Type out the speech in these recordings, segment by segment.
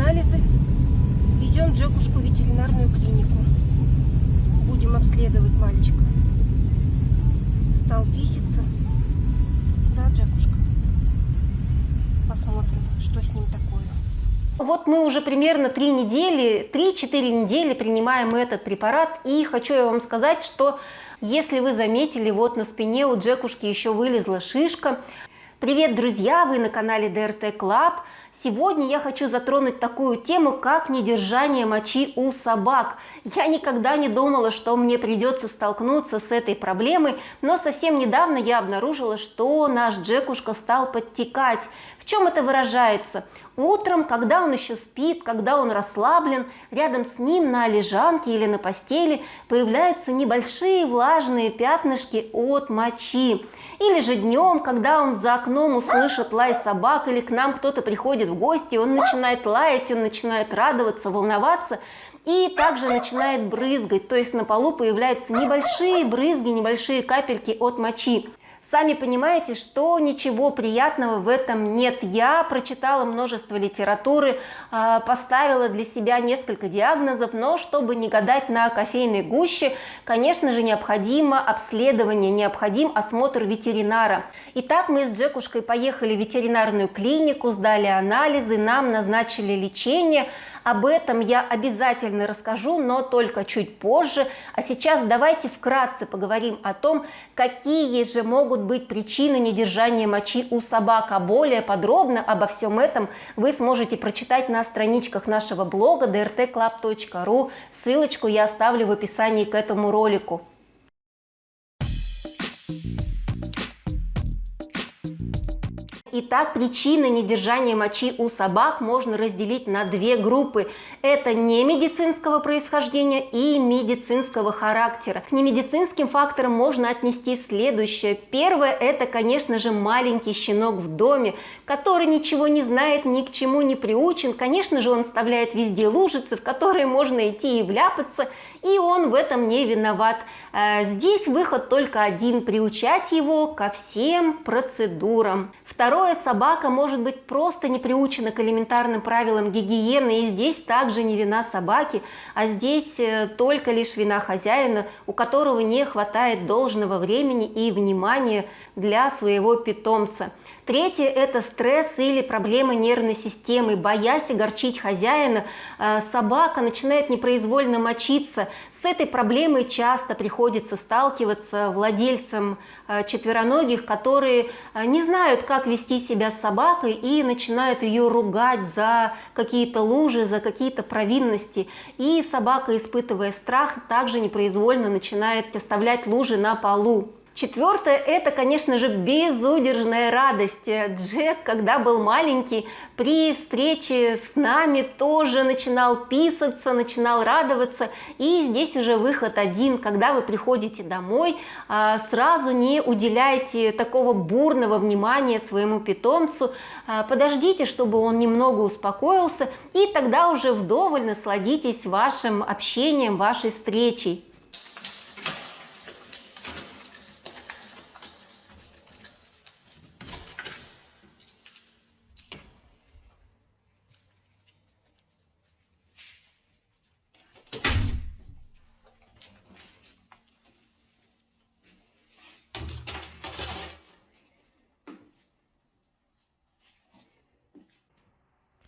анализы. Везем Джекушку в ветеринарную клинику. Будем обследовать мальчика. Стал писиться. Да, Джекушка? Посмотрим, что с ним такое. Вот мы уже примерно 3-4 недели принимаем этот препарат. И хочу я вам сказать, что если вы заметили, вот на спине у Джекушки еще вылезла шишка. Привет, друзья! Вы на канале ДРТ Club. Сегодня я хочу затронуть такую тему, как недержание мочи у собак. Я никогда не думала, что мне придется столкнуться с этой проблемой, но совсем недавно я обнаружила, что наш Джекушка стал подтекать. В чем это выражается? Утром, когда он еще спит, когда он расслаблен, рядом с ним на лежанке или на постели появляются небольшие влажные пятнышки от мочи. Или же днем, когда он за окном услышит лай собак или к нам кто-то приходит в гости, он начинает лаять, он начинает радоваться, волноваться и также начинает брызгать. То есть на полу появляются небольшие брызги, небольшие капельки от мочи. Сами понимаете, что ничего приятного в этом нет. Я прочитала множество литературы, поставила для себя несколько диагнозов, но чтобы не гадать на кофейной гуще, конечно же, необходимо обследование, необходим осмотр ветеринара. Итак, мы с Джекушкой поехали в ветеринарную клинику, сдали анализы, нам назначили лечение. Об этом я обязательно расскажу, но только чуть позже. А сейчас давайте вкратце поговорим о том, какие же могут быть причины недержания мочи у собак. А более подробно обо всем этом вы сможете прочитать на страничках нашего блога drtclub.ru. Ссылочку я оставлю в описании к этому ролику. Итак, причины недержания мочи у собак можно разделить на две группы. Это не медицинского происхождения и медицинского характера. К немедицинским факторам можно отнести следующее. Первое – это, конечно же, маленький щенок в доме, который ничего не знает, ни к чему не приучен. Конечно же, он оставляет везде лужицы, в которые можно идти и вляпаться, и он в этом не виноват. Здесь выход только один – приучать его ко всем процедурам. Второе, собака может быть просто не приучена к элементарным правилам гигиены, и здесь также не вина собаки, а здесь только лишь вина хозяина, у которого не хватает должного времени и внимания для своего питомца. Третье – это стресс или проблемы нервной системы. Боясь огорчить хозяина, собака начинает непроизвольно мочиться. С этой проблемой часто приходится сталкиваться владельцам четвероногих, которые не знают, как вести себя с собакой и начинают ее ругать за какие-то лужи, за какие-то провинности. И собака, испытывая страх, также непроизвольно начинает оставлять лужи на полу. Четвертое – это, конечно же, безудержная радость. Джек, когда был маленький, при встрече с нами тоже начинал писаться, начинал радоваться. И здесь уже выход один. Когда вы приходите домой, сразу не уделяйте такого бурного внимания своему питомцу. Подождите, чтобы он немного успокоился, и тогда уже вдоволь насладитесь вашим общением, вашей встречей.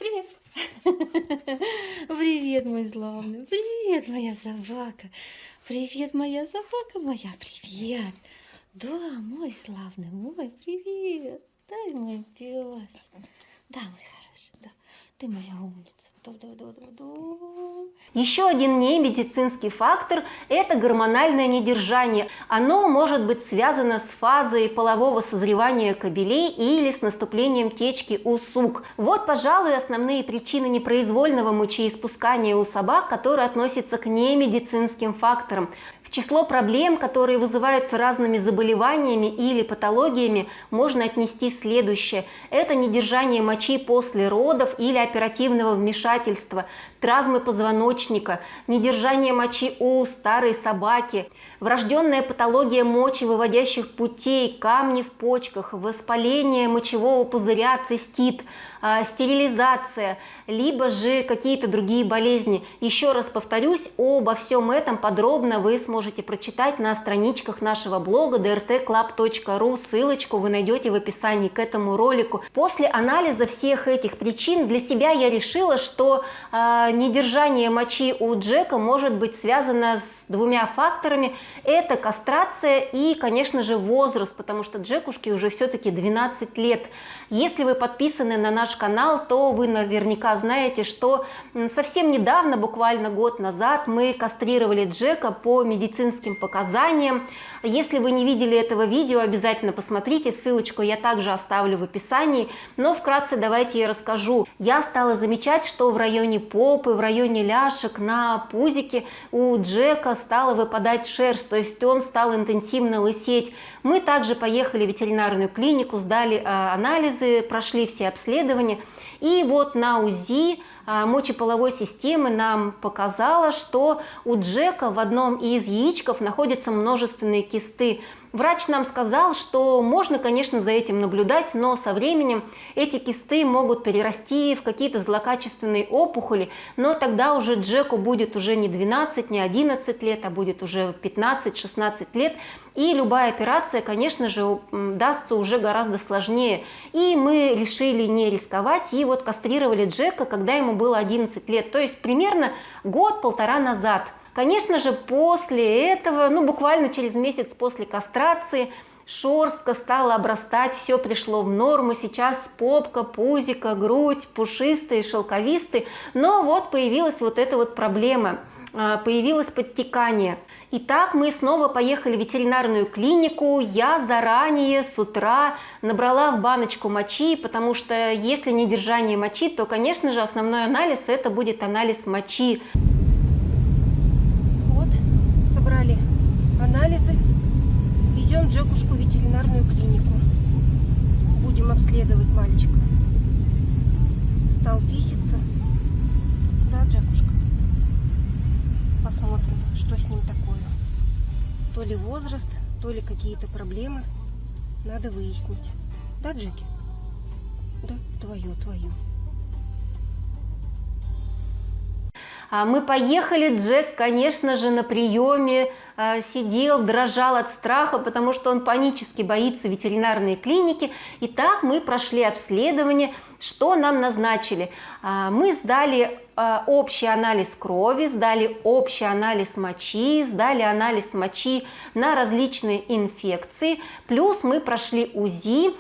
Привет! Привет, мой славный! Привет, моя собака! Привет, моя собака моя! Привет! Да, мой славный, мой привет! Да, мой пес! Да, мой хороший, да. Ты моя умница. Да. Еще один немедицинский фактор – это гормональное недержание. Оно может быть связано с фазой полового созревания кобелей или с наступлением течки у сук. Вот, пожалуй, основные причины непроизвольного мочеиспускания у собак, которые относятся к немедицинским факторам. В число проблем, которые вызываются разными заболеваниями или патологиями, можно отнести следующее. Это недержание мочи после родов или оперативного вмешательства, травмы позвоночника, недержание мочи у старой собаки, врожденная патология мочевыводящих путей, камни в почках, воспаление мочевого пузыря, цистит, стерилизация, либо же какие-то другие болезни. Еще раз повторюсь, обо всем этом подробно вы сможете прочитать на страничках нашего блога drtclub.ru. Ссылочку вы найдете в описании к этому ролику. После анализа всех этих причин для себя я решила, что недержание мочи у Джека может быть связано с двумя факторами. Это кастрация и, конечно же, возраст, потому что Джекушке уже все-таки 12 лет. Если вы подписаны на наш канал, то вы наверняка знаете, что совсем недавно, буквально год назад, мы кастрировали Джека по медицинским показаниям. Если вы не видели этого видео, обязательно посмотрите, ссылочку я также оставлю в описании. Но вкратце давайте я расскажу. Я стала замечать, что в районе попы, в районе ляжек, на пузике у Джека стала выпадать шерсть, то есть он стал интенсивно лысеть. Мы также поехали в ветеринарную клинику, сдали анализы, прошли все обследования. И вот на УЗИ мочеполовой системы нам показало, что у Джека в одном из яичков находятся множественные кисты. Врач нам сказал, что можно, конечно, за этим наблюдать, но со временем эти кисты могут перерасти в какие-то злокачественные опухоли, но тогда уже Джеку будет уже не 12, не 11 лет, а будет уже 15-16 лет, и любая операция, конечно же, дастся уже гораздо сложнее. И мы решили не рисковать, и вот кастрировали Джека, когда ему было 11 лет, то есть примерно год-полтора назад. Конечно же, после этого, буквально через месяц после кастрации, шерстка стала обрастать, все пришло в норму. Сейчас попка, пузико, грудь пушистые, шелковистые. Но вот появилась вот эта вот проблема, появилось подтекание. Итак, мы снова поехали в ветеринарную клинику. Я заранее с утра набрала в баночку мочи, потому что если не держание мочи, то, конечно же, основной анализ это будет анализ мочи. Собрали анализы, везем Джекушку в ветеринарную клинику. Будем обследовать мальчика. Стал писиться. Да, Джекушка? Посмотрим, что с ним такое. То ли возраст, то ли какие-то проблемы. Надо выяснить. Да, Джеки? Да, твою. Мы поехали, Джек, конечно же, на приеме сидел, дрожал от страха, потому что он панически боится ветеринарной клиники. Итак, мы прошли обследование. Что нам назначили? Мы сдали общий анализ крови, сдали общий анализ мочи, сдали анализ мочи на различные инфекции. Плюс мы прошли УЗИ,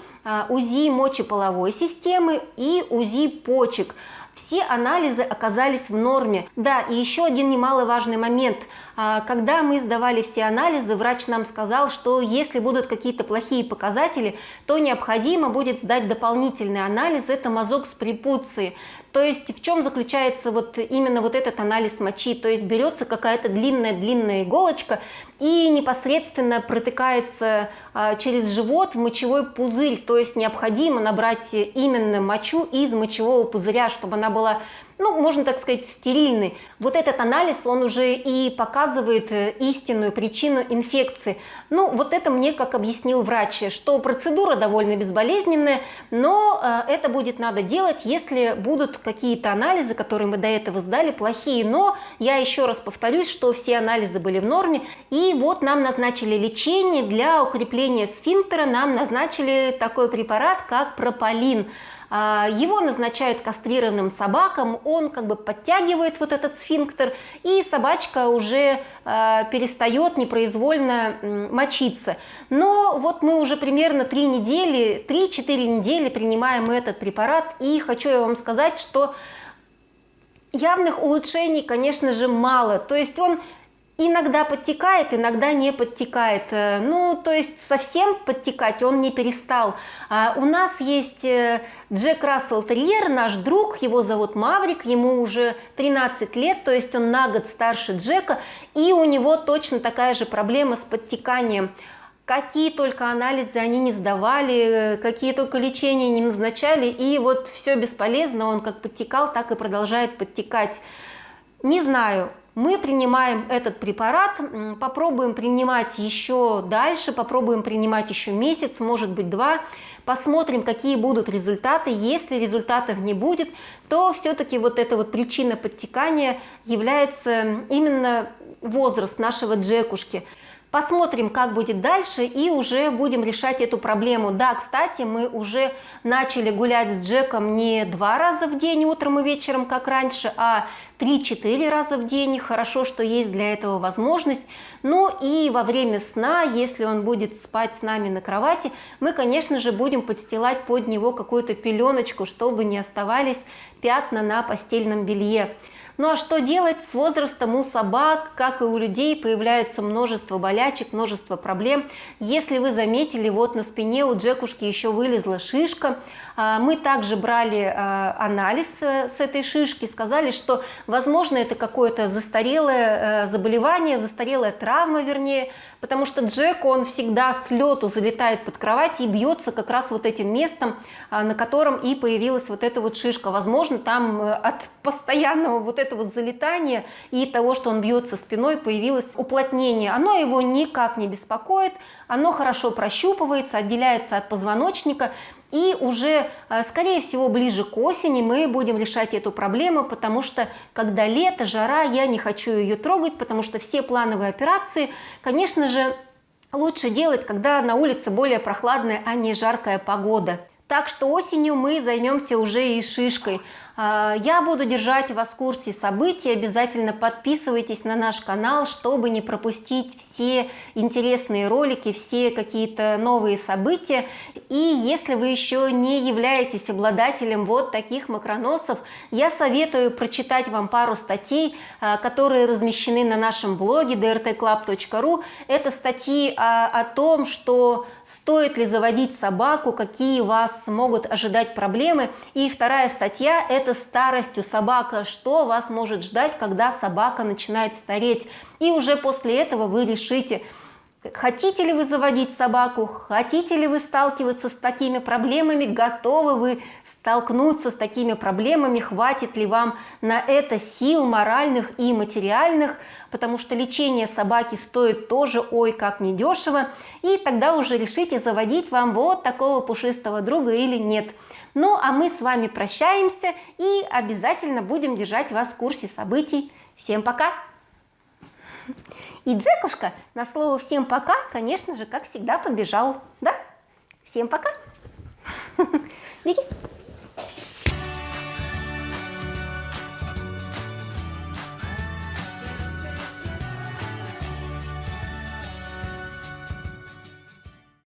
УЗИ мочеполовой системы и УЗИ почек. Все анализы оказались в норме. Да, и еще один немаловажный момент. Когда мы сдавали все анализы, врач нам сказал, что если будут какие-то плохие показатели, то необходимо будет сдать дополнительный анализ, это мазок с препуцией. То есть в чем заключается именно этот анализ мочи? То есть берется какая-то длинная иголочка и непосредственно протыкается через живот в мочевой пузырь. То есть необходимо набрать именно мочу из мочевого пузыря, чтобы она была, можно так сказать, стерильной. Вот этот анализ, он уже и показывает истинную причину инфекции. Вот это мне как объяснил врач, что процедура довольно безболезненная, но это будет надо делать, если будут какие-то анализы, которые мы до этого сдали, плохие. Но я еще раз повторюсь, что все анализы были в норме. И вот нам назначили лечение для укрепления сфинктера, нам назначили такой препарат, как прополин. Его назначают кастрированным собакам, он как бы подтягивает вот этот сфинктер, и собачка уже перестает непроизвольно мочиться. Но вот мы уже примерно 3-4 недели принимаем этот препарат, и хочу я вам сказать, что явных улучшений, конечно же, мало. То есть он иногда подтекает, иногда не подтекает. То есть совсем подтекать он не перестал. У нас есть Джек Рассел Терьер, наш друг, его зовут Маврик, ему уже 13 лет, то есть он на год старше Джека, и у него точно такая же проблема с подтеканием. Какие только анализы они не сдавали, какие только лечения не назначали, и вот все бесполезно, он как подтекал, так и продолжает подтекать. Не знаю, Мы принимаем этот препарат, попробуем принимать еще дальше, попробуем принимать еще месяц, может быть 2, посмотрим, какие будут результаты. Если результатов не будет, то все-таки вот эта вот причина подтекания является именно возраст нашего Джекушки. Посмотрим, как будет дальше, и уже будем решать эту проблему. Да, кстати, мы уже начали гулять с Джеком не 2 раза в день, утром и вечером, как раньше, а 3-4 раза в день. Хорошо, что есть для этого возможность. Ну и во время сна, если он будет спать с нами на кровати, мы, конечно же, будем подстилать под него какую-то пеленочку, чтобы не оставались пятна на постельном белье. Ну а что делать? С возрастом у собак, как и у людей, появляется множество болячек, множество проблем. Если вы заметили, вот на спине у Джекушки еще вылезла шишка. Мы также брали анализ с этой шишки, сказали, что, возможно, это какое-то застарелое заболевание, застарелая травма, вернее, потому что Джек, он всегда с лету залетает под кровать и бьется как раз вот этим местом, на котором и появилась вот эта вот шишка. Возможно, там от постоянного вот этого вот залетания и того, что он бьется спиной, появилось уплотнение. Оно его никак не беспокоит, оно хорошо прощупывается, отделяется от позвоночника. И уже, скорее всего, ближе к осени мы будем решать эту проблему, потому что, когда лето, жара, я не хочу ее трогать, потому что все плановые операции, конечно же, лучше делать, когда на улице более прохладная, а не жаркая погода. Так что осенью мы займемся уже и шишкой. Я буду держать вас в курсе событий. Обязательно подписывайтесь на наш канал, чтобы не пропустить все интересные ролики, все какие-то новые события. И если вы еще не являетесь обладателем вот таких макроносов, я советую прочитать вам пару статей, которые размещены на нашем блоге drtclub.ru. Это статьи о том, что стоит ли заводить собаку, какие вас могут ожидать проблемы. И вторая статья – это старость у собаки, что вас может ждать, когда собака начинает стареть. И уже после этого вы решите, хотите ли вы заводить собаку, хотите ли вы сталкиваться с такими проблемами, готовы вы столкнуться с такими проблемами, хватит ли вам на это сил моральных и материальных, потому что лечение собаки стоит тоже ой как недешево, и тогда уже решите, заводить вам вот такого пушистого друга или нет. Ну а мы с вами прощаемся и обязательно будем держать вас в курсе событий. Всем пока! И Джекушка на слово «всем пока», конечно же, как всегда, побежал. Да? Всем пока! Беги!